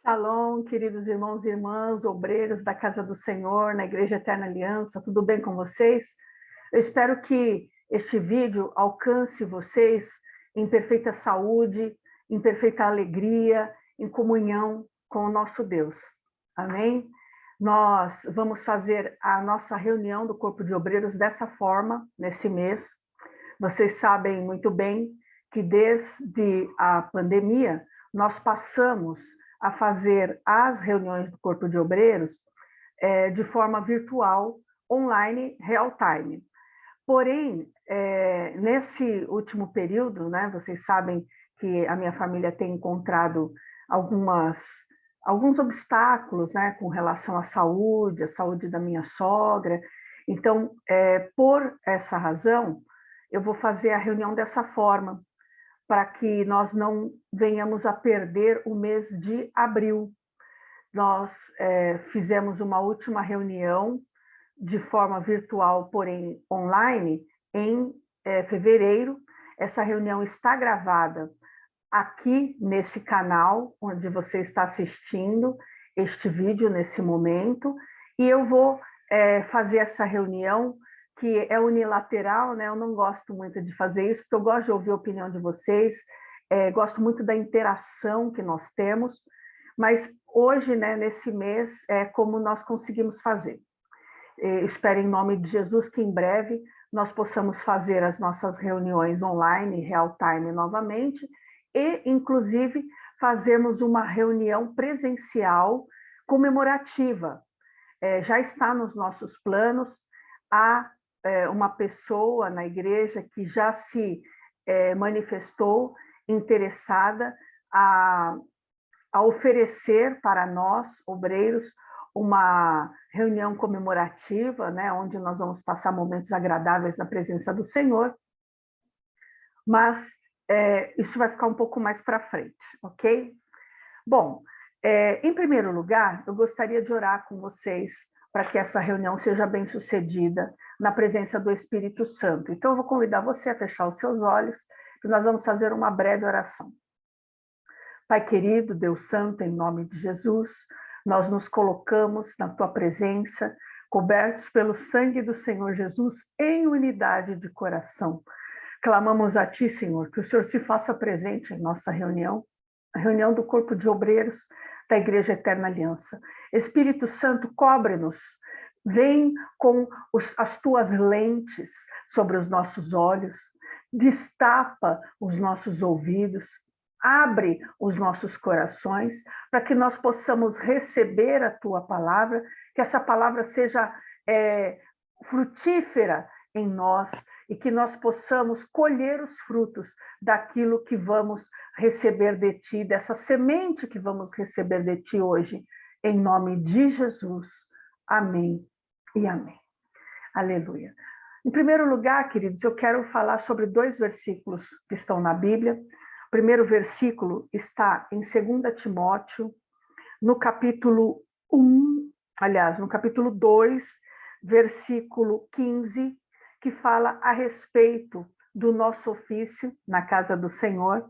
Shalom, queridos irmãos e irmãs, obreiros da Casa do Senhor, na Igreja Eterna Aliança, tudo bem com vocês? Eu espero que este vídeo alcance vocês em perfeita saúde, em perfeita alegria, em comunhão com o nosso Deus. Amém? Nós vamos fazer a nossa reunião do Corpo de Obreiros dessa forma, nesse mês. Vocês sabem muito bem que desde a pandemia, nós passamos a fazer as reuniões do Corpo de Obreiros de forma virtual, online, real time. Porém, nesse último período, né, vocês sabem que a minha família tem encontrado alguns obstáculos, né, com relação à saúde, a saúde da minha sogra. Então, por essa razão, eu vou fazer a reunião dessa forma, para que nós não venhamos a perder o mês de abril. Nós fizemos uma última reunião de forma virtual, porém online, em fevereiro. Essa reunião está gravada aqui nesse canal, onde você está assistindo este vídeo nesse momento, e eu vou fazer essa reunião que é unilateral, né? Eu não gosto muito de fazer isso, porque eu gosto de ouvir a opinião de vocês, gosto muito da interação que nós temos, mas hoje, né, nesse mês, é como nós conseguimos fazer. Espero em nome de Jesus que em breve nós possamos fazer as nossas reuniões online, real time novamente, e inclusive fazermos uma reunião presencial comemorativa. Já está nos nossos planos. Há uma pessoa na igreja que já se manifestou interessada a oferecer para nós, obreiros, uma reunião comemorativa, né, onde nós vamos passar momentos agradáveis na presença do Senhor, mas isso vai ficar um pouco mais para frente, ok? Bom, em primeiro lugar, eu gostaria de orar com vocês para que essa reunião seja bem sucedida na presença do Espírito Santo. Então, eu vou convidar você a fechar os seus olhos e nós vamos fazer uma breve oração. Pai querido, Deus Santo, em nome de Jesus, nós nos colocamos na tua presença, cobertos pelo sangue do Senhor Jesus, em unidade de coração. Clamamos a ti, Senhor, que o Senhor se faça presente em nossa reunião, a reunião do Corpo de Obreiros da Igreja Eterna Aliança. Espírito Santo, cobre-nos, vem com as tuas lentes sobre os nossos olhos, destapa os nossos ouvidos, abre os nossos corações para que nós possamos receber a tua palavra, que essa palavra seja frutífera em nós e que nós possamos colher os frutos daquilo que vamos receber de ti, dessa semente que vamos receber de ti hoje, em nome de Jesus. Amém e amém. Aleluia. Em primeiro lugar, queridos, eu quero falar sobre 2 versículos que estão na Bíblia. O primeiro versículo está em 2 Timóteo, no capítulo 1, aliás, no capítulo 2, versículo 15, que fala a respeito do nosso ofício na casa do Senhor.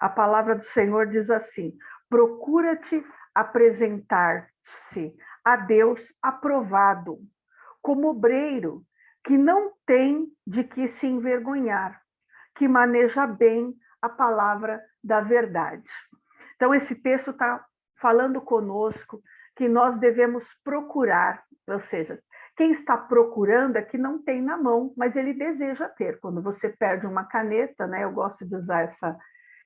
A palavra do Senhor diz assim: procura-te apresentar-se a Deus aprovado, como obreiro que não tem de que se envergonhar, que maneja bem a palavra da verdade. Então, esse texto está falando conosco que nós devemos procurar, ou seja, quem está procurando é que não tem na mão, mas ele deseja ter. Quando você perde uma caneta, né? Eu gosto de usar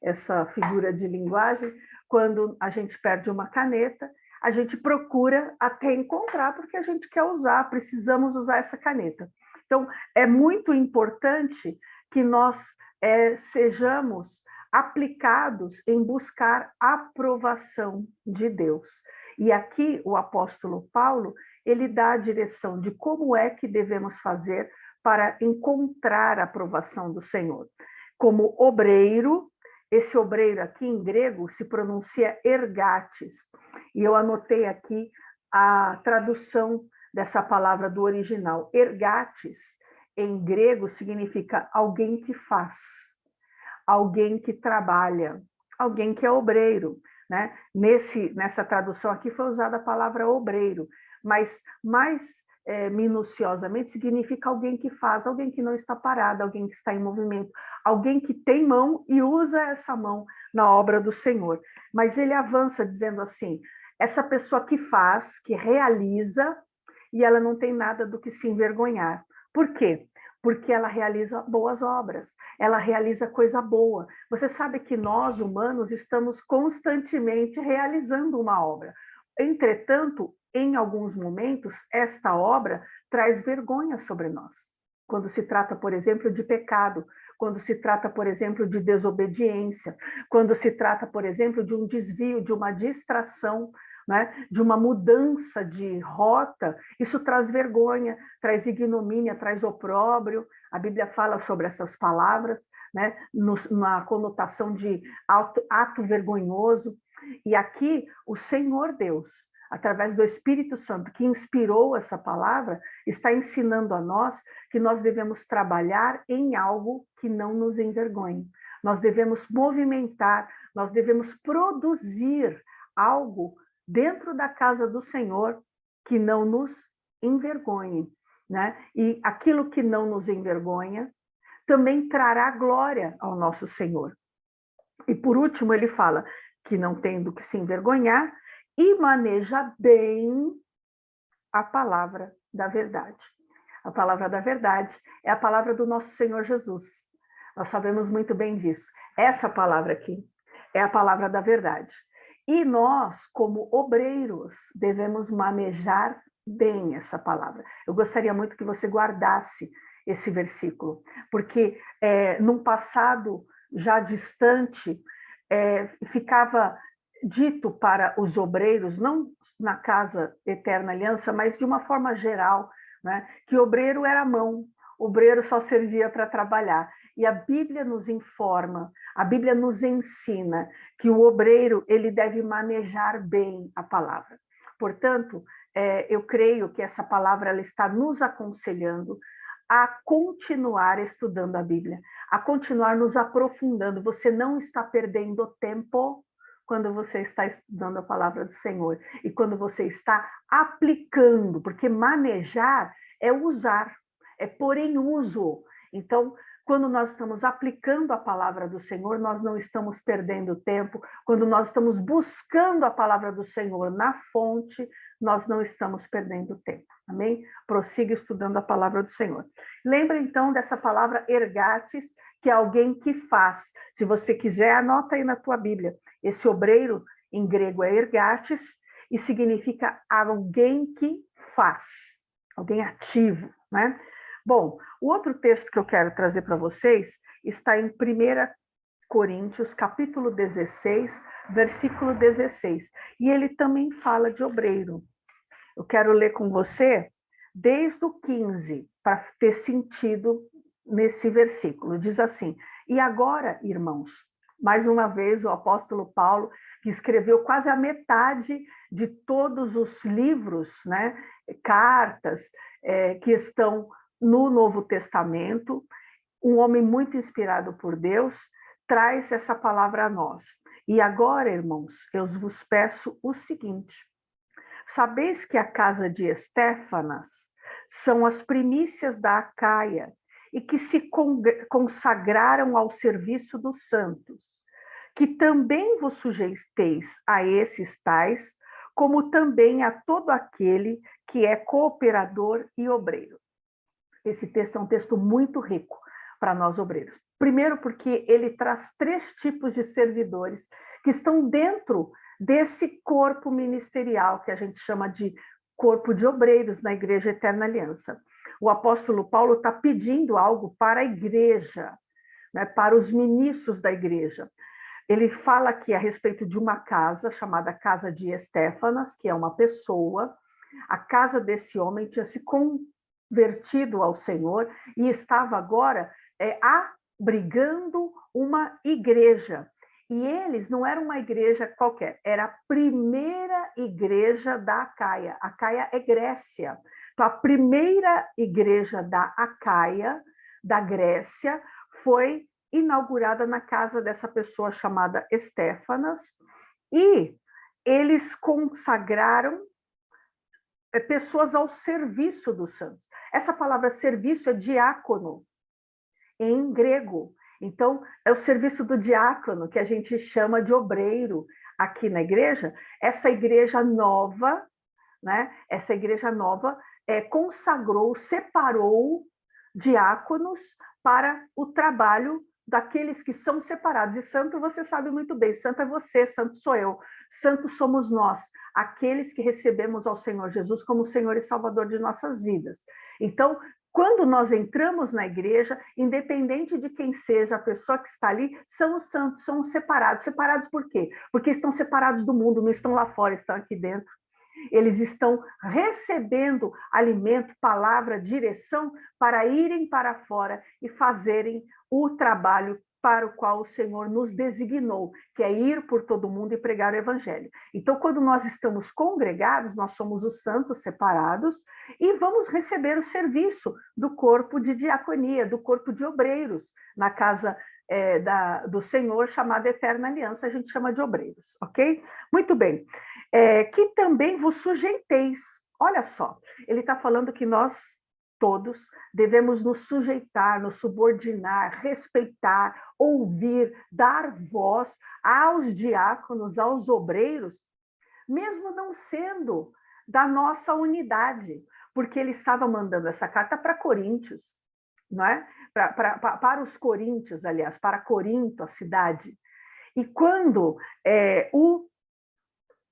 essa figura de linguagem, quando a gente perde uma caneta, a gente procura até encontrar, porque a gente quer usar, precisamos usar essa caneta. Então, é muito importante que nós sejamos aplicados em buscar a aprovação de Deus. E aqui o apóstolo Paulo, ele dá a direção de como é que devemos fazer para encontrar a aprovação do Senhor. Como obreiro, esse obreiro aqui em grego se pronuncia ergates, e eu anotei aqui a tradução dessa palavra do original. Ergates, em grego, significa alguém que faz, alguém que trabalha, alguém que é obreiro. né? Nessa tradução aqui foi usada a palavra obreiro, mas mais minuciosamente significa alguém que faz, alguém que não está parado, alguém que está em movimento, alguém que tem mão e usa essa mão na obra do Senhor. Mas ele avança dizendo assim, essa pessoa que faz, que realiza, e ela não tem nada do que se envergonhar. Por quê? Porque ela realiza boas obras, ela realiza coisa boa. Você sabe que nós, humanos, estamos constantemente realizando uma obra. Entretanto, em alguns momentos, esta obra traz vergonha sobre nós. Quando se trata, por exemplo, de pecado, quando se trata, por exemplo, de desobediência, quando se trata, por exemplo, de um desvio, de uma distração, né, de uma mudança de rota, isso traz vergonha, traz ignomínia, traz opróbrio. A Bíblia fala sobre essas palavras, né, na conotação de ato vergonhoso. E aqui o Senhor Deus, através do Espírito Santo, que inspirou essa palavra, está ensinando a nós que nós devemos trabalhar em algo que não nos envergonhe. Nós devemos movimentar, nós devemos produzir algo dentro da casa do Senhor que não nos envergonhe, né? E aquilo que não nos envergonha também trará glória ao nosso Senhor. E por último, ele fala que não tem do que se envergonhar e maneja bem a palavra da verdade. A palavra da verdade é a palavra do nosso Senhor Jesus. Nós sabemos muito bem disso. Essa palavra aqui é a palavra da verdade. E nós, como obreiros, devemos manejar bem essa palavra. Eu gostaria muito que você guardasse esse versículo, porque num passado já distante, ficava dito para os obreiros, não na Casa Eterna Aliança, mas de uma forma geral, né, que obreiro era mão, obreiro só servia para trabalhar. E a Bíblia nos informa, a Bíblia nos ensina que o obreiro ele deve manejar bem a palavra. Portanto, eu creio que essa palavra ela está nos aconselhando a continuar estudando a Bíblia, a continuar nos aprofundando. Você não está perdendo tempo quando você está estudando a palavra do Senhor e quando você está aplicando, porque manejar é usar, é pôr em uso. Então, quando nós estamos aplicando a palavra do Senhor, nós não estamos perdendo tempo. Quando nós estamos buscando a palavra do Senhor na fonte, nós não estamos perdendo tempo. Amém? Prossiga estudando a palavra do Senhor. Lembra então dessa palavra ergates, que é alguém que faz. Se você quiser, anota aí na tua Bíblia. Esse obreiro em grego é ergates e significa alguém que faz, alguém ativo, né? Bom, o outro texto que eu quero trazer para vocês está em 1 Coríntios, capítulo 16, versículo 16. E ele também fala de obreiro. Eu quero ler com você desde o 15, para ter sentido nesse versículo. Diz assim: e agora, irmãos, mais uma vez o apóstolo Paulo, que escreveu quase a metade de todos os livros, né, cartas, que estão no Novo Testamento, um homem muito inspirado por Deus, traz essa palavra a nós. E agora, irmãos, eu vos peço o seguinte: sabeis que a casa de Estéfanas são as primícias da Acaia e que se consagraram ao serviço dos santos, que também vos sujeiteis a esses tais, como também a todo aquele que é cooperador e obreiro. Esse texto é um texto muito rico para nós obreiros. Primeiro porque ele traz 3 tipos de servidores que estão dentro desse corpo ministerial que a gente chama de corpo de obreiros na Igreja Eterna Aliança. O apóstolo Paulo está pedindo algo para a igreja, né, para os ministros da igreja. Ele fala aqui a respeito de uma casa chamada Casa de Estéfanas, que é uma pessoa. A casa desse homem tinha se convertido ao Senhor e estava agora abrigando uma igreja. E eles não eram uma igreja qualquer, era a primeira igreja da Acaia. Acaia é Grécia. Então, a primeira igreja da Acaia, da Grécia, foi inaugurada na casa dessa pessoa chamada Estéfanas. E eles consagraram pessoas ao serviço dos santos. Essa palavra serviço é diácono, em grego. Então, é o serviço do diácono, que a gente chama de obreiro aqui na igreja. Essa igreja nova, né? Essa igreja nova consagrou, separou diáconos para o trabalho daqueles que são separados. E santo, você sabe muito bem, santo é você, santo sou eu, santo somos nós, aqueles que recebemos ao Senhor Jesus como Senhor e Salvador de nossas vidas. Então, quando nós entramos na igreja, independente de quem seja a pessoa que está ali, são os santos, são os separados. Separados por quê? Porque estão separados do mundo, não estão lá fora, estão aqui dentro. Eles estão recebendo alimento, palavra, direção para irem para fora e fazerem o trabalho para o qual o Senhor nos designou, que é ir por todo mundo e pregar o evangelho. Então, quando nós estamos congregados, nós somos os santos separados e vamos receber o serviço do corpo de diaconia, do corpo de obreiros, na casa do Senhor, chamada Eterna Aliança, a gente chama de obreiros, ok? Muito bem. Que também vos sujeiteis. Olha só, ele está falando que nós todos devemos nos sujeitar, nos subordinar, respeitar, ouvir, dar voz aos diáconos, aos obreiros, mesmo não sendo da nossa unidade, porque ele estava mandando essa carta para Coríntios, não é? Para os coríntios, aliás, para Corinto, a cidade. E quando o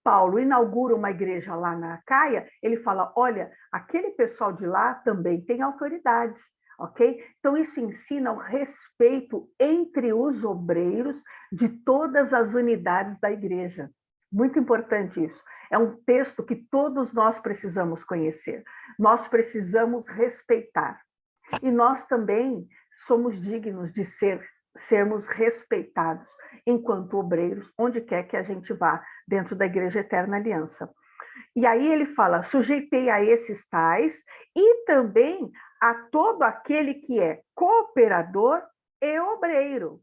Paulo inaugura uma igreja lá na Acaia, ele fala, olha, aquele pessoal de lá também tem autoridade, ok? Então, isso ensina o respeito entre os obreiros de todas as unidades da igreja. Muito importante isso. É um texto que todos nós precisamos conhecer. Nós precisamos respeitar. E nós também somos dignos de sermos respeitados enquanto obreiros, onde quer que a gente vá, dentro da Igreja Eterna Aliança. E aí ele fala, sujeitei a esses tais e também a todo aquele que é cooperador e obreiro.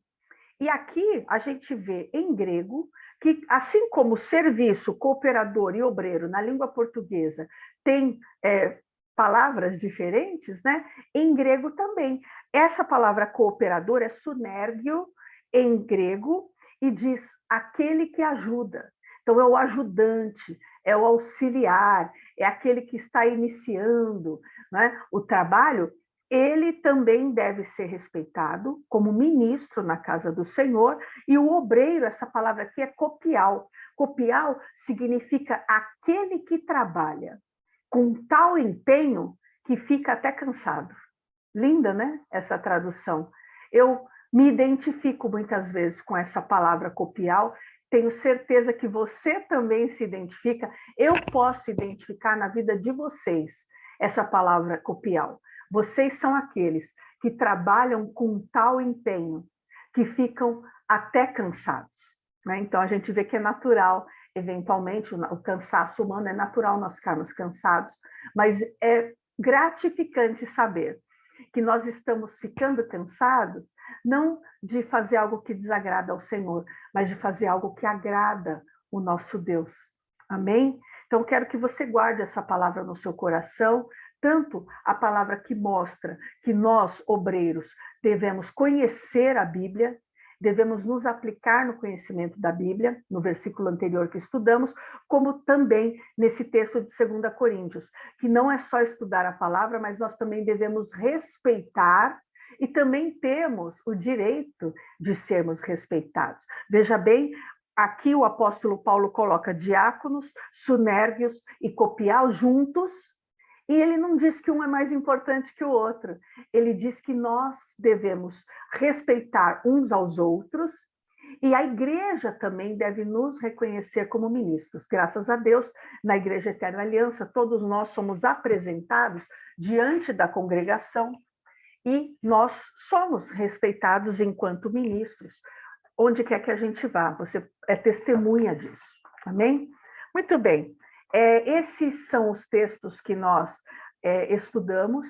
E aqui a gente vê em grego que, assim como serviço, cooperador e obreiro na língua portuguesa tem palavras diferentes, né? Em grego também. Essa palavra cooperador é sunergio em grego e diz aquele que ajuda. Então, é o ajudante, é o auxiliar, é aquele que está iniciando, né, o trabalho. Ele também deve ser respeitado como ministro na casa do Senhor. E o obreiro, essa palavra aqui é copial. Copial significa aquele que trabalha com tal empenho que fica até cansado. Linda, né? Essa tradução. Eu me identifico muitas vezes com essa palavra copial, tenho certeza que você também se identifica. Eu posso identificar na vida de vocês essa palavra copial. Vocês são aqueles que trabalham com tal empenho que ficam até cansados, né? Então, a gente vê que é natural, eventualmente, o cansaço humano é natural nós ficarmos cansados, mas é gratificante saber que nós estamos ficando cansados, não de fazer algo que desagrada ao Senhor, mas de fazer algo que agrada o nosso Deus. Amém? Então, quero que você guarde essa palavra no seu coração, tanto a palavra que mostra que nós, obreiros, devemos conhecer a Bíblia, devemos nos aplicar no conhecimento da Bíblia, no versículo anterior que estudamos, como também nesse texto de 2 Coríntios, que não é só estudar a palavra, mas nós também devemos respeitar e também temos o direito de sermos respeitados. Veja bem, aqui o apóstolo Paulo coloca diáconos, sunérgios e copial juntos, e ele não diz que um é mais importante que o outro. Ele diz que nós devemos respeitar uns aos outros e a igreja também deve nos reconhecer como ministros. Graças a Deus, na Igreja Eterna Aliança, todos nós somos apresentados diante da congregação e nós somos respeitados enquanto ministros. Onde quer que a gente vá, você é testemunha disso. Amém? Muito bem. Esses são os textos que nós estudamos.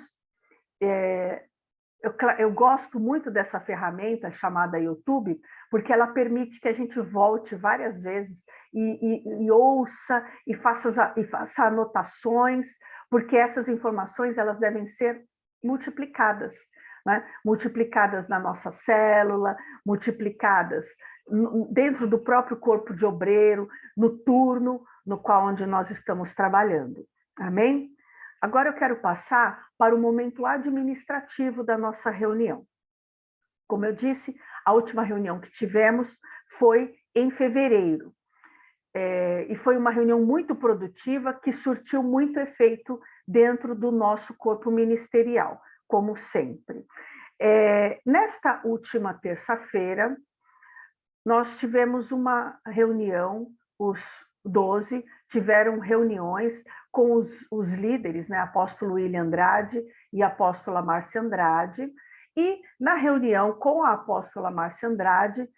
Eu gosto muito dessa ferramenta chamada YouTube, porque ela permite que a gente volte várias vezes e ouça e faça anotações, porque essas informações elas devem ser multiplicadas, né? Multiplicadas na nossa célula, multiplicadas dentro do próprio corpo de obreiro, no turno no qual onde nós estamos trabalhando. Amém? Agora eu quero passar para o momento administrativo da nossa reunião. Como eu disse, a última reunião que tivemos foi em fevereiro. E foi uma reunião muito produtiva que surtiu muito efeito dentro do nosso corpo ministerial, como sempre. Nesta última terça-feira, nós tivemos uma reunião, os 12 tiveram reuniões com os líderes, né, apóstolo William Andrade e apóstola Márcia Andrade, e na reunião com a apóstola Márcia Andrade,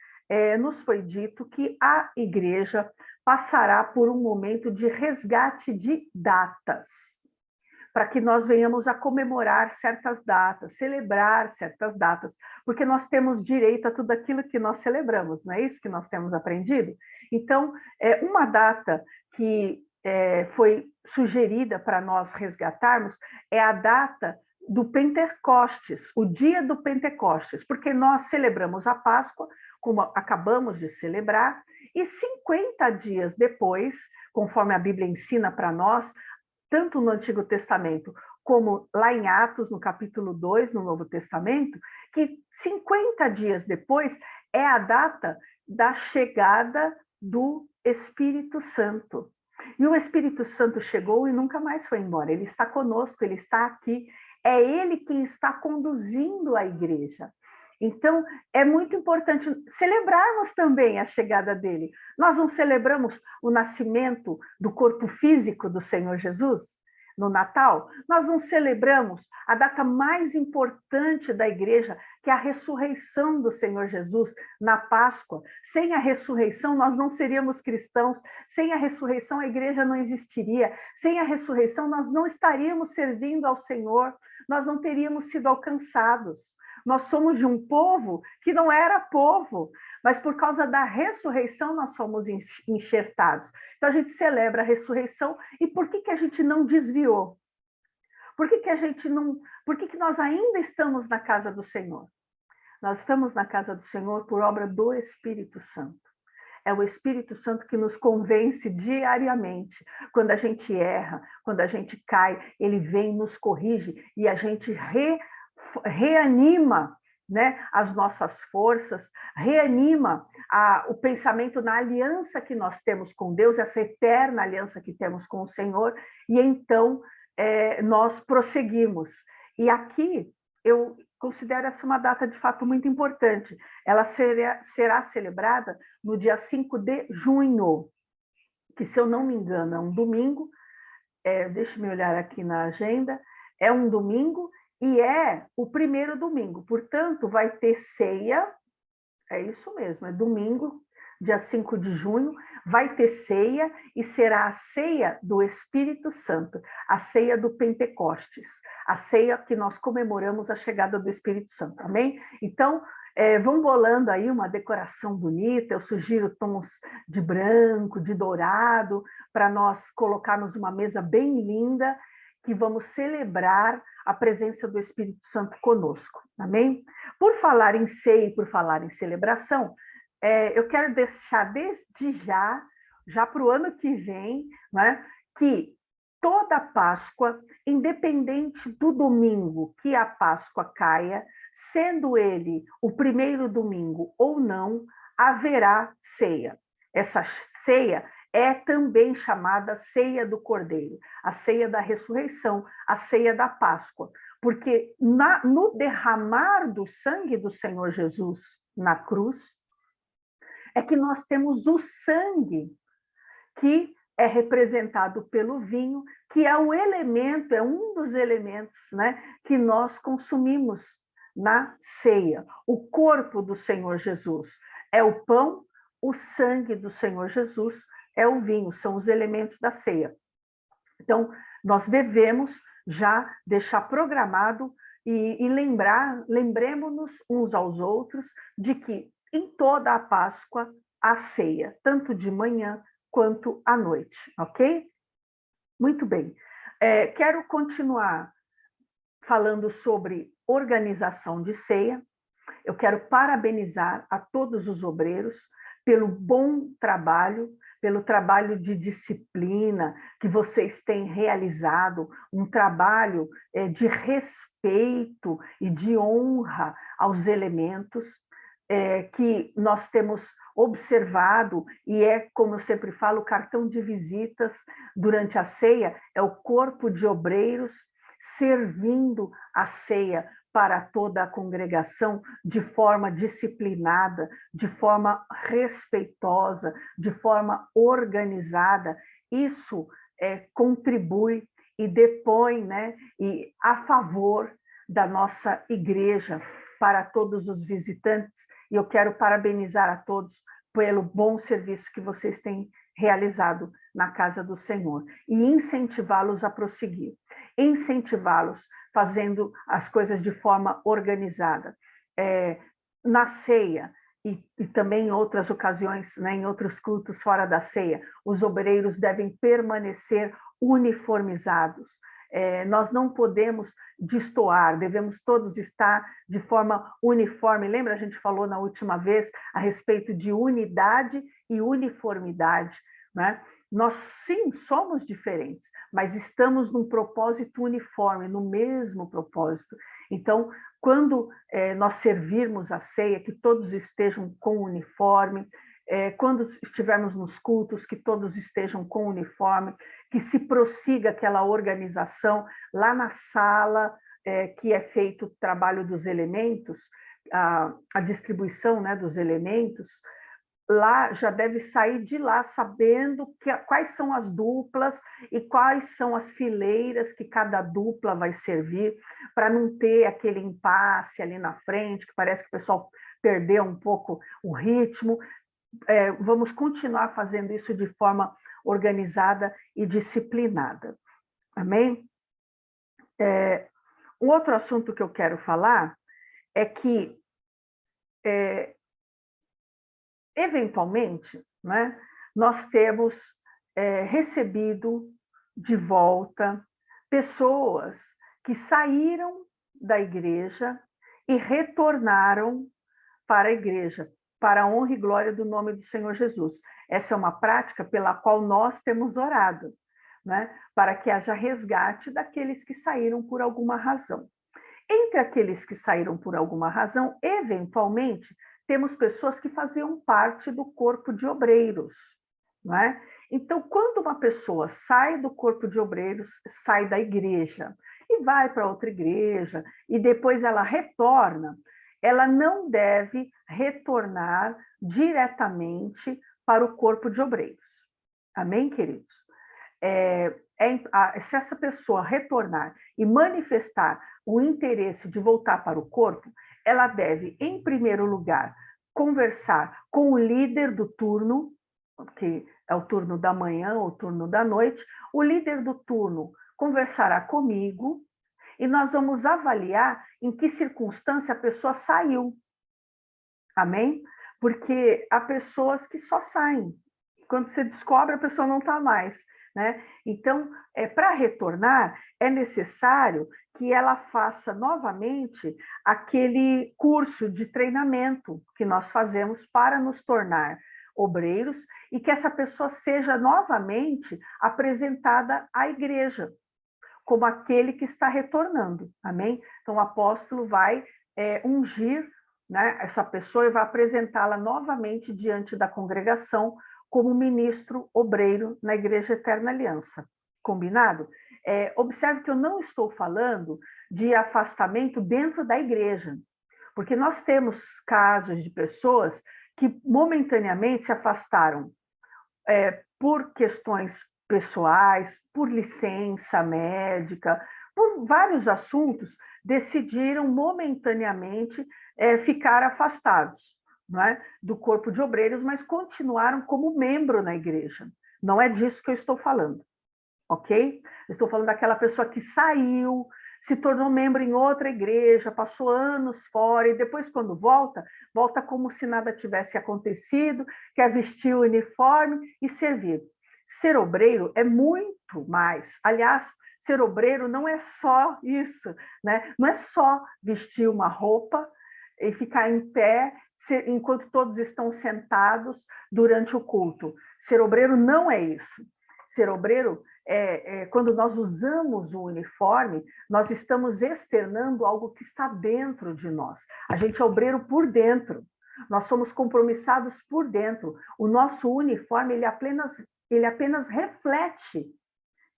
nos foi dito que a igreja passará por um momento de resgate de datas, para que nós venhamos a comemorar certas datas, celebrar certas datas, porque nós temos direito a tudo aquilo que nós celebramos, não é isso que nós temos aprendido? Então, uma data que foi sugerida para nós resgatarmos é a data do Pentecostes, o dia do Pentecostes, porque nós celebramos a Páscoa, como acabamos de celebrar, e 50 dias depois, conforme a Bíblia ensina para nós, tanto no Antigo Testamento como lá em Atos, no capítulo 2, no Novo Testamento, que 50 dias depois é a data da chegada do Espírito Santo. E o Espírito Santo chegou e nunca mais foi embora. Ele está conosco, ele está aqui. É ele quem está conduzindo a igreja. Então, é muito importante celebrarmos também a chegada dele. Nós não celebramos o nascimento do corpo físico do Senhor Jesus no Natal? Nós não celebramos a data mais importante da igreja, que é a ressurreição do Senhor Jesus na Páscoa. Sem a ressurreição, nós não seríamos cristãos. Sem a ressurreição, a igreja não existiria. Sem a ressurreição, nós não estaríamos servindo ao Senhor. Nós não teríamos sido alcançados. Nós somos de um povo que não era povo, mas por causa da ressurreição nós somos enxertados. Então a gente celebra a ressurreição. E por que a gente não desviou? Por que nós ainda estamos na casa do Senhor? Nós estamos na casa do Senhor por obra do Espírito Santo. É o Espírito Santo que nos convence diariamente. Quando a gente erra, quando a gente cai, ele vem, nos corrige e a gente reanima, né, as nossas forças, reanima o pensamento na aliança que nós temos com Deus, essa eterna aliança que temos com o Senhor, e então nós prosseguimos. E aqui eu considero essa uma data de fato muito importante. Ela será celebrada no dia 5 de junho, que, se eu não me engano, é um domingo. Deixa-me olhar aqui na agenda. É um domingo e é o primeiro domingo. Portanto, vai ter ceia. É isso mesmo, é domingo, dia 5 de junho, vai ter ceia e será a ceia do Espírito Santo, a ceia do Pentecostes, a ceia que nós comemoramos a chegada do Espírito Santo, amém? Então, vão bolando aí uma decoração bonita, eu sugiro tons de branco, de dourado, para nós colocarmos uma mesa bem linda, que vamos celebrar a presença do Espírito Santo conosco, amém? Por falar em ceia e por falar em celebração, eu quero deixar desde já para o ano que vem, né, que toda Páscoa, independente do domingo que a Páscoa caia, sendo ele o primeiro domingo ou não, haverá ceia. Essa ceia é também chamada ceia do Cordeiro, a ceia da ressurreição, a ceia da Páscoa, porque no derramar do sangue do Senhor Jesus na cruz, é que nós temos o sangue que é representado pelo vinho, que é um elemento, é um dos elementos, né, que nós consumimos na ceia. O corpo do Senhor Jesus é o pão, o sangue do Senhor Jesus é o vinho, são os elementos da ceia. Então, nós devemos já deixar programado e lembremos-nos uns aos outros de que em toda a Páscoa, a ceia, tanto de manhã quanto à noite, ok? Muito bem. Quero continuar falando sobre organização de ceia. Eu quero parabenizar a todos os obreiros pelo bom trabalho, pelo trabalho de disciplina que vocês têm realizado, um trabalho de respeito e de honra aos elementos, que nós temos observado, e como eu sempre falo, o cartão de visitas durante a ceia é o corpo de obreiros servindo a ceia para toda a congregação de forma disciplinada, de forma respeitosa, de forma organizada. Isso contribui e depõe, né, e a favor da nossa igreja para todos os visitantes. E eu quero parabenizar a todos pelo bom serviço que vocês têm realizado na casa do Senhor e incentivá-los a prosseguir, incentivá-los fazendo as coisas de forma organizada. Na ceia e também em outras ocasiões, né, em outros cultos fora da ceia, os obreiros devem permanecer uniformizados. Nós não podemos destoar, devemos todos estar de forma uniforme. Lembra, a gente falou na última vez a respeito de unidade e uniformidade, né? Nós, sim, somos diferentes, mas estamos num propósito uniforme, no mesmo propósito. Então, quando nós servirmos a ceia, que todos estejam com uniforme, quando estivermos nos cultos, que todos estejam com uniforme, que se prossiga aquela organização lá na sala, que é feito o trabalho dos elementos, a distribuição, né, dos elementos. Lá já deve sair de lá sabendo quais são as duplas e quais são as fileiras que cada dupla vai servir, para não ter aquele impasse ali na frente, que parece que o pessoal perdeu um pouco o ritmo. Vamos continuar fazendo isso de forma organizada e disciplinada. Amém? Um outro assunto que eu quero falar é que eventualmente, né, nós temos recebido de volta pessoas que saíram da igreja e retornaram para a igreja, para a honra e glória do nome do Senhor Jesus. Essa é uma prática pela qual nós temos orado, né, para que haja resgate daqueles que saíram por alguma razão. Entre aqueles que saíram por alguma razão, eventualmente, temos pessoas que faziam parte do corpo de obreiros, não é? Então, quando uma pessoa sai do corpo de obreiros, sai da igreja e vai para outra igreja e depois ela retorna, ela não deve retornar diretamente para o corpo de obreiros. Amém, queridos? Se essa pessoa retornar e manifestar o interesse de voltar para o corpo, ela deve, em primeiro lugar, conversar com o líder do turno, que é o turno da manhã ou o turno da noite. O líder do turno conversará comigo e nós vamos avaliar em que circunstância a pessoa saiu. Amém? Porque há pessoas que só saem. Quando você descobre, a pessoa não está mais, né? Então, para retornar, é necessário que ela faça novamente aquele curso de treinamento que nós fazemos para nos tornar obreiros e que essa pessoa seja novamente apresentada à igreja, como aquele que está retornando, amém? Então, o apóstolo vai ungir, né, essa pessoa e vai apresentá-la novamente diante da congregação como ministro obreiro na Igreja Eterna Aliança. Combinado? Observe que eu não estou falando de afastamento dentro da igreja, porque nós temos casos de pessoas que momentaneamente se afastaram por questões pessoais, por licença médica, por vários assuntos, decidiram momentaneamente ficar afastados, não é, do corpo de obreiros, mas continuaram como membro na igreja. Não é disso que eu estou falando, ok? Eu estou falando daquela pessoa que saiu, se tornou membro em outra igreja, passou anos fora e depois quando volta, volta como se nada tivesse acontecido, quer vestir o uniforme e servir. Ser obreiro é muito mais. Aliás, ser obreiro não é só isso, né? Não é só vestir uma roupa e ficar em pé enquanto todos estão sentados durante o culto. Ser obreiro não é isso. Ser obreiro quando nós usamos o uniforme, nós estamos externando algo que está dentro de nós. A gente é obreiro por dentro. Nós somos compromissados por dentro. O nosso uniforme, ele apenas reflete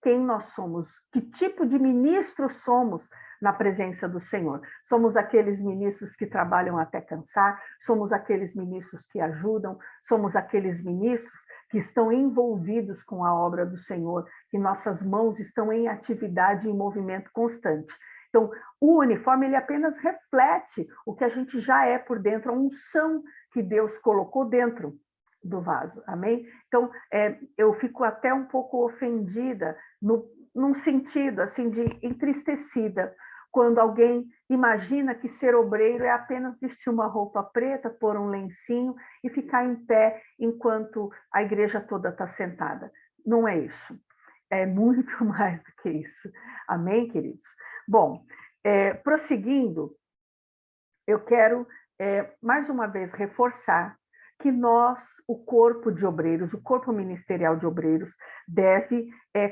quem nós somos, que tipo de ministro somos na presença do Senhor. Somos aqueles ministros que trabalham até cansar, somos aqueles ministros que ajudam, somos aqueles ministros que estão envolvidos com a obra do Senhor, que nossas mãos estão em atividade e em movimento constante. Então, o uniforme, ele apenas reflete o que a gente já é por dentro, a unção que Deus colocou dentro do vaso, amém? Então, eu fico até um pouco ofendida, num sentido, assim, de entristecida, quando alguém imagina que ser obreiro é apenas vestir uma roupa preta, pôr um lencinho e ficar em pé enquanto a igreja toda está sentada. Não é isso. É muito mais do que isso. Amém, queridos? Bom, prosseguindo, eu quero, mais uma vez, reforçar que nós, o corpo de obreiros, o corpo ministerial de obreiros, deve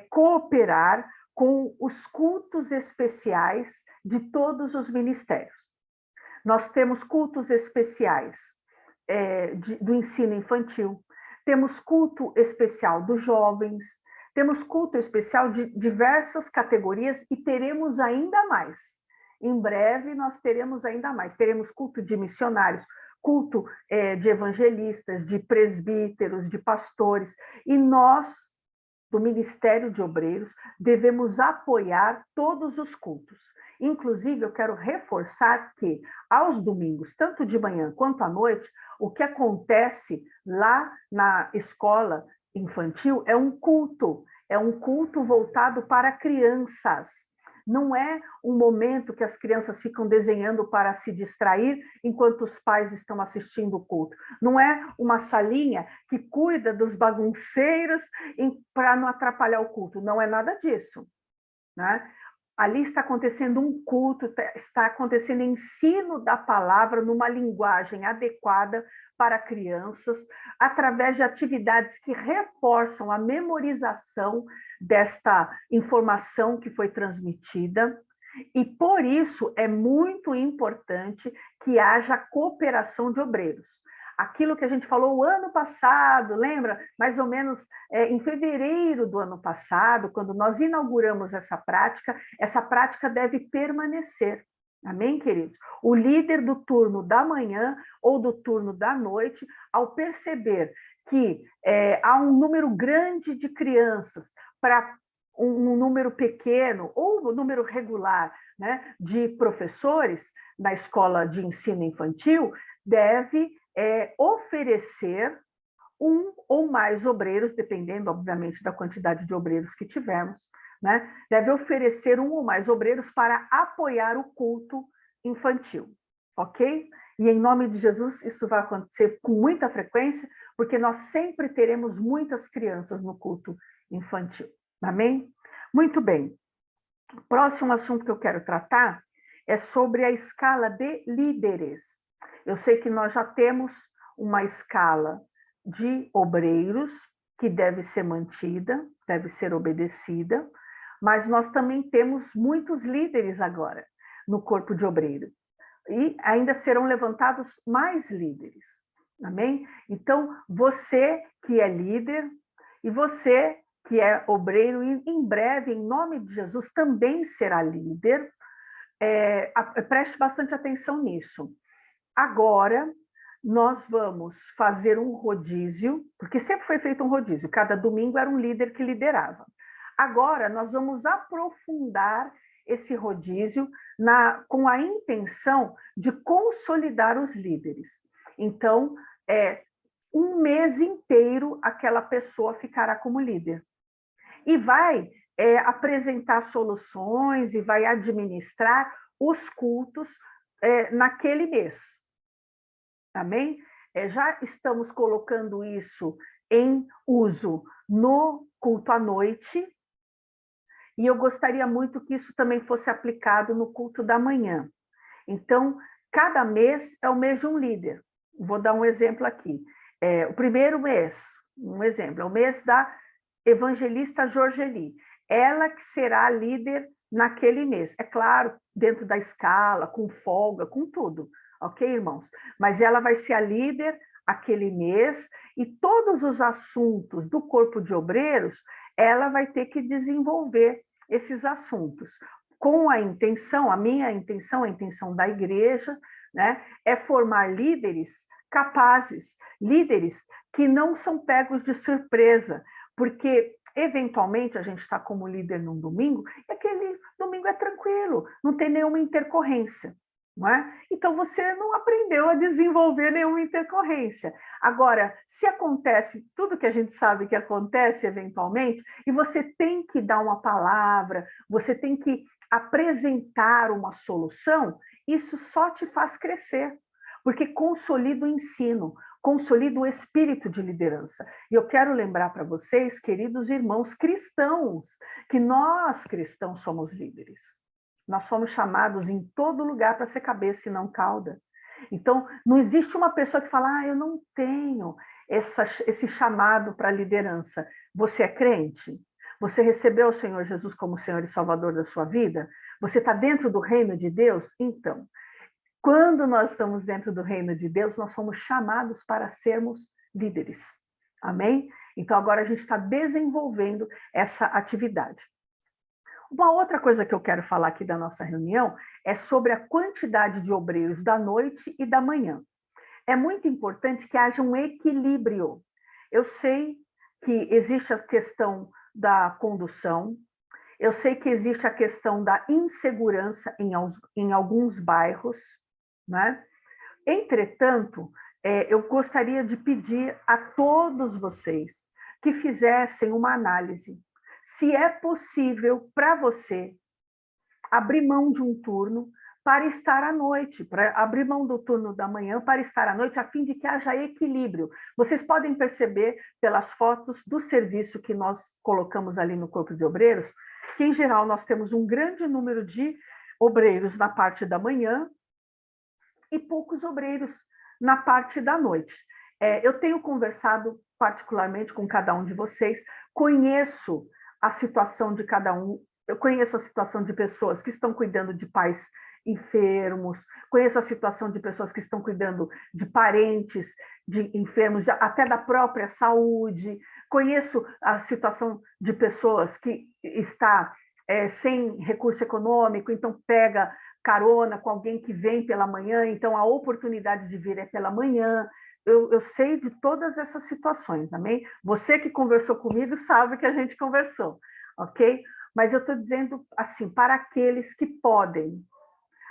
cooperar com os cultos especiais de todos os ministérios. Nós temos cultos especiais do ensino infantil, temos culto especial dos jovens, temos culto especial de diversas categorias e teremos ainda mais. Em breve nós teremos ainda mais, teremos culto de missionários, culto de evangelistas, de presbíteros, de pastores, e nós, do Ministério de Obreiros, devemos apoiar todos os cultos. Inclusive, eu quero reforçar que, aos domingos, tanto de manhã quanto à noite, o que acontece lá na escola infantil é um culto voltado para crianças. Não é um momento que as crianças ficam desenhando para se distrair enquanto os pais estão assistindo o culto. Não é uma salinha que cuida dos bagunceiros para não atrapalhar o culto. Não é nada disso, né? Ali está acontecendo um culto, está acontecendo ensino da palavra numa linguagem adequada para crianças, através de atividades que reforçam a memorização desta informação que foi transmitida. E por isso é muito importante que haja cooperação de obreiros. Aquilo que a gente falou o ano passado, lembra? Mais ou menos em fevereiro do ano passado, quando nós inauguramos essa prática deve permanecer. Amém, queridos? O líder do turno da manhã ou do turno da noite, ao perceber que há um número grande de crianças para um número pequeno ou um número regular, né, de professores na escola de ensino infantil, deve oferecer um ou mais obreiros, dependendo, obviamente, da quantidade de obreiros que tivermos, né? Deve oferecer um ou mais obreiros para apoiar o culto infantil, ok? E em nome de Jesus, isso vai acontecer com muita frequência, porque nós sempre teremos muitas crianças no culto infantil, amém? Muito bem. O próximo assunto que eu quero tratar é sobre a escala de líderes. Eu sei que nós já temos uma escala de obreiros que deve ser mantida, deve ser obedecida, mas nós também temos muitos líderes agora no corpo de obreiros. E ainda serão levantados mais líderes. Amém? Então, você que é líder e você que é obreiro, e em breve, em nome de Jesus, também será líder. Preste bastante atenção nisso. Agora, nós vamos fazer um rodízio, porque sempre foi feito um rodízio, cada domingo era um líder que liderava. Agora, nós vamos aprofundar esse rodízio com a intenção de consolidar os líderes. Então, um mês inteiro, aquela pessoa ficará como líder. E vai apresentar soluções e vai administrar os cultos naquele mês. Amém? Já estamos colocando isso em uso no culto à noite, e eu gostaria muito que isso também fosse aplicado no culto da manhã. Então, cada mês é o mês de um líder. Vou dar um exemplo aqui. O primeiro mês, um exemplo, é o mês da evangelista Jorgeli. Ela que será líder naquele mês. É claro, dentro da escala, com folga, com tudo. Ok, irmãos? Mas ela vai ser a líder aquele mês e todos os assuntos do corpo de obreiros, ela vai ter que desenvolver esses assuntos com a intenção, a minha intenção, a intenção da igreja, né, é formar líderes capazes, líderes que não são pegos de surpresa, porque eventualmente a gente está como líder num domingo e aquele domingo é tranquilo, não tem nenhuma intercorrência. Não é? Então você não aprendeu a desenvolver nenhuma intercorrência. Agora, se acontece tudo que a gente sabe que acontece eventualmente, e você tem que dar uma palavra, você tem que apresentar uma solução, isso só te faz crescer, porque consolida o ensino, consolida o espírito de liderança. E eu quero lembrar para vocês, queridos irmãos cristãos, que nós cristãos somos líderes. Nós fomos chamados em todo lugar para ser cabeça e não cauda. Então, não existe uma pessoa que fala, eu não tenho esse chamado para liderança. Você é crente? Você recebeu o Senhor Jesus como Senhor e Salvador da sua vida? Você está dentro do reino de Deus? Então, quando nós estamos dentro do reino de Deus, nós somos chamados para sermos líderes. Amém? Então, agora a gente está desenvolvendo essa atividade. Uma outra coisa que eu quero falar aqui da nossa reunião é sobre a quantidade de obreiros da noite e da manhã. É muito importante que haja um equilíbrio. Eu sei que existe a questão da condução, eu sei que existe a questão da insegurança em alguns bairros, né? Entretanto, eu gostaria de pedir a todos vocês que fizessem uma análise. Se é possível para você abrir mão de um turno para estar à noite, para abrir mão do turno da manhã para estar à noite, a fim de que haja equilíbrio. Vocês podem perceber pelas fotos do serviço que nós colocamos ali no Corpo de Obreiros, que em geral nós temos um grande número de obreiros na parte da manhã e poucos obreiros na parte da noite. Eu tenho conversado particularmente com cada um de vocês, conheço a situação de cada um, eu conheço a situação de pessoas que estão cuidando de pais enfermos, conheço a situação de pessoas que estão cuidando de parentes de enfermos, até da própria saúde, conheço a situação de pessoas que está sem recurso econômico, então pega carona com alguém que vem pela manhã, então a oportunidade de vir é pela manhã. Eu sei de todas essas situações, amém? Você que conversou comigo sabe que a gente conversou, ok? Mas eu estou dizendo assim, para aqueles que podem,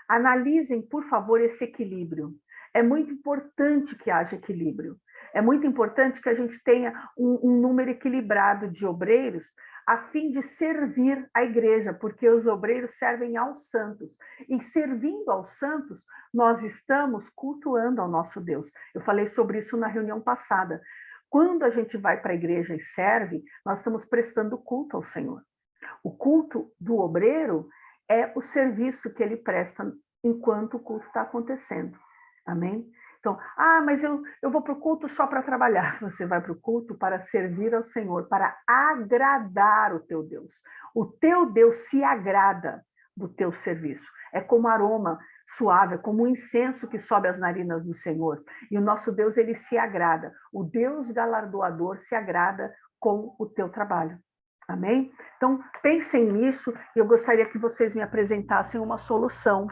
analisem, por favor, esse equilíbrio. É muito importante que haja equilíbrio. É muito importante que a gente tenha um número equilibrado de obreiros a fim de servir a igreja, porque os obreiros servem aos santos. E servindo aos santos, nós estamos cultuando ao nosso Deus. Eu falei sobre isso na reunião passada. Quando a gente vai para a igreja e serve, nós estamos prestando culto ao Senhor. O culto do obreiro é o serviço que ele presta enquanto o culto está acontecendo. Amém? Então, mas eu vou para o culto só para trabalhar. Você vai para o culto para servir ao Senhor, para agradar o teu Deus. O teu Deus se agrada do teu serviço. É como aroma suave, é como um incenso que sobe às narinas do Senhor. E o nosso Deus, ele se agrada. O Deus galardoador se agrada com o teu trabalho. Amém? Então, pensem nisso e eu gostaria que vocês me apresentassem uma solução.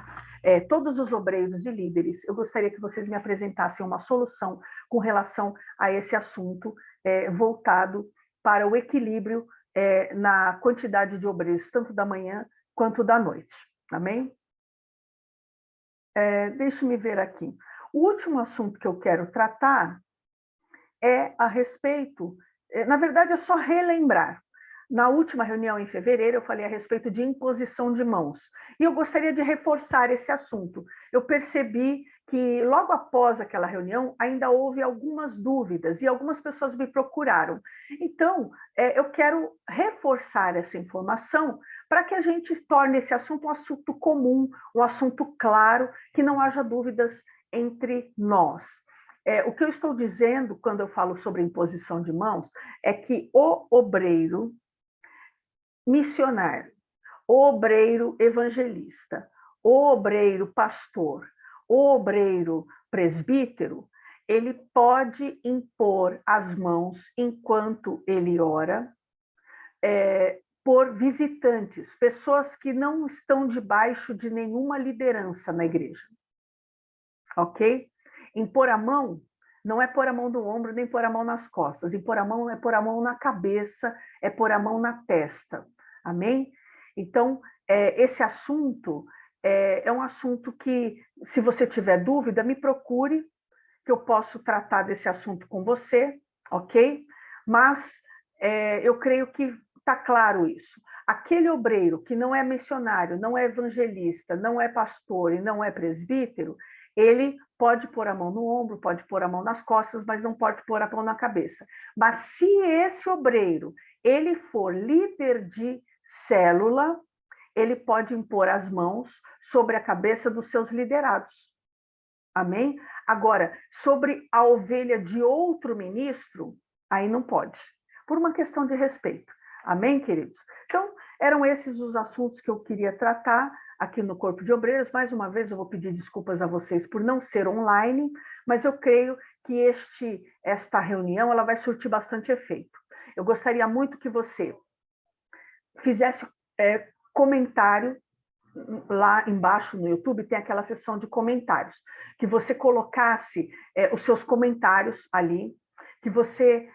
Todos os obreiros e líderes, eu gostaria que vocês me apresentassem uma solução com relação a esse assunto voltado para o equilíbrio na quantidade de obreiros, tanto da manhã quanto da noite. Amém? Deixe-me ver aqui. O último assunto que eu quero tratar é a respeito, na verdade é só relembrar. Na última reunião, em fevereiro, eu falei a respeito de imposição de mãos. E eu gostaria de reforçar esse assunto. Eu percebi que, logo após aquela reunião, ainda houve algumas dúvidas e algumas pessoas me procuraram. Então, eu quero reforçar essa informação para que a gente torne esse assunto um assunto comum, um assunto claro, que não haja dúvidas entre nós. O que eu estou dizendo quando eu falo sobre imposição de mãos é que o obreiro missionário, o obreiro evangelista, o obreiro pastor, o obreiro presbítero, ele pode impor as mãos enquanto ele ora, por visitantes, pessoas que não estão debaixo de nenhuma liderança na igreja. Ok? Impor a mão não é pôr a mão no ombro, nem pôr a mão nas costas. Impor a mão é pôr a mão na cabeça, é pôr a mão na testa. Amém? Então, esse assunto é um assunto que, se você tiver dúvida, me procure, que eu posso tratar desse assunto com você, ok? Mas eu creio que está claro isso. Aquele obreiro que não é missionário, não é evangelista, não é pastor e não é presbítero, ele pode pôr a mão no ombro, pode pôr a mão nas costas, mas não pode pôr a mão na cabeça. Mas se esse obreiro ele for líder de célula, ele pode impor as mãos sobre a cabeça dos seus liderados. Amém? Agora, sobre a ovelha de outro ministro, aí não pode, por uma questão de respeito. Amém, queridos? Então, eram esses os assuntos que eu queria tratar aqui no Corpo de Obreiros. Mais uma vez, eu vou pedir desculpas a vocês por não ser online, mas eu creio que esta reunião ela vai surtir bastante efeito. Eu gostaria muito que você fizesse comentário. Lá embaixo no YouTube tem aquela seção de comentários, que você colocasse os seus comentários ali, que você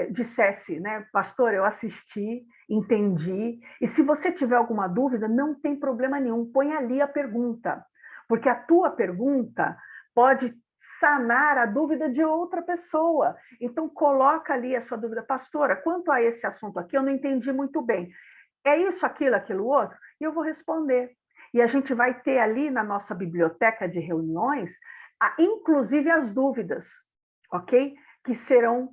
dissesse, né, pastor, eu assisti, entendi, e se você tiver alguma dúvida, não tem problema nenhum, põe ali a pergunta, porque a tua pergunta pode sanar a dúvida de outra pessoa. Então, coloca ali a sua dúvida, pastora, quanto a esse assunto aqui, eu não entendi muito bem. É isso, aquilo outro? E eu vou responder. E a gente vai ter ali na nossa biblioteca de reuniões, inclusive as dúvidas, ok? Que serão,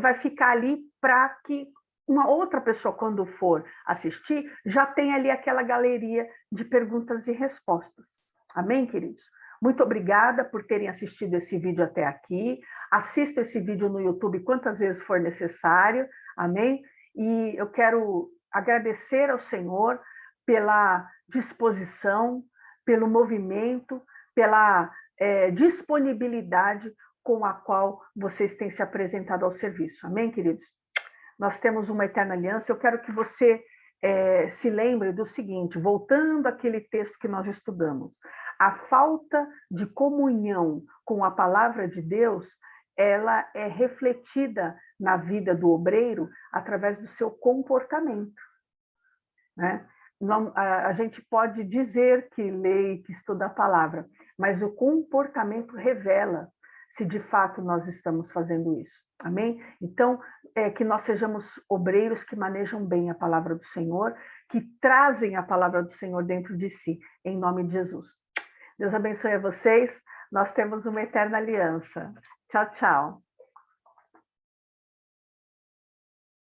vai ficar ali para que uma outra pessoa, quando for assistir, já tenha ali aquela galeria de perguntas e respostas. Amém, queridos? Muito obrigada por terem assistido esse vídeo até aqui. Assista esse vídeo no YouTube quantas vezes for necessário. Amém? E eu quero agradecer ao Senhor pela disposição, pelo movimento, pela disponibilidade com a qual vocês têm se apresentado ao serviço. Amém, queridos? Nós temos uma eterna aliança. Eu quero que você se lembre do seguinte, voltando àquele texto que nós estudamos. A falta de comunhão com a palavra de Deus, ela é refletida na vida do obreiro através do seu comportamento. Né? Não, a gente pode dizer que lê e que estuda a palavra, mas o comportamento revela se de fato nós estamos fazendo isso. Amém? Então, que nós sejamos obreiros que manejam bem a palavra do Senhor, que trazem a palavra do Senhor dentro de si, em nome de Jesus. Deus abençoe a vocês. Nós temos uma eterna aliança. Tchau, tchau.